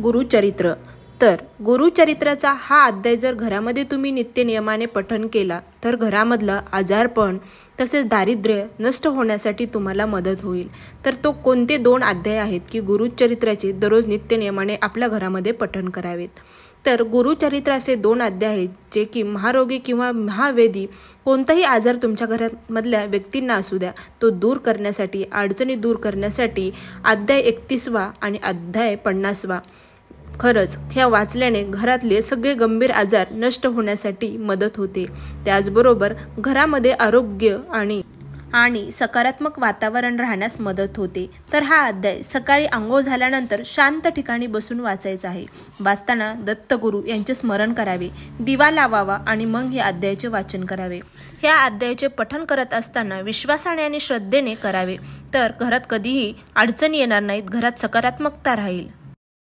गुरुचरित्र. तर गुरुचरित्राचा हा अध्याय जर घरामध्ये तुम्ही नित्यनियमाने पठण केला तर घरामधलं आजारपण तसेच दारिद्र्य नष्ट होण्यासाठी तुम्हाला मदत होईल. तर तो कोणते 2 अध्याय आहेत की गुरुचरित्राचे दररोज नित्यनियमाने आपल्या घरामध्ये पठण करावेत. तर गुरुचरित्र असे 2 अध्याय आहेत जे की महारोगी किंवा महावेदी कोणताही आजार तुमच्या घरामधल्या व्यक्तींना असू द्या तो दूर करण्यासाठी, अडचणी दूर करण्यासाठी अध्याय 31 आणि अध्याय 50 खरंच ह्या वाचल्याने घरातले सगळे गंभीर आजार नष्ट होण्यासाठी मदत होते. त्याचबरोबर घरामध्ये आरोग्य आणि सकारात्मक वातावरण राहण्यास मदत होते. तर हा अध्याय सकाळी अंघोळ झाल्यानंतर शांत ठिकाणी बसून वाचायचा आहे. वाचताना दत्तगुरू यांचे स्मरण करावे, दिवा लावावा आणि मग हे अध्यायाचे वाचन करावे. ह्या अध्यायाचे पठण करत असताना विश्वासाने आणि श्रद्धेने करावे. तर घरात कधीही अडचणी येणार नाहीत, घरात सकारात्मकता राहील.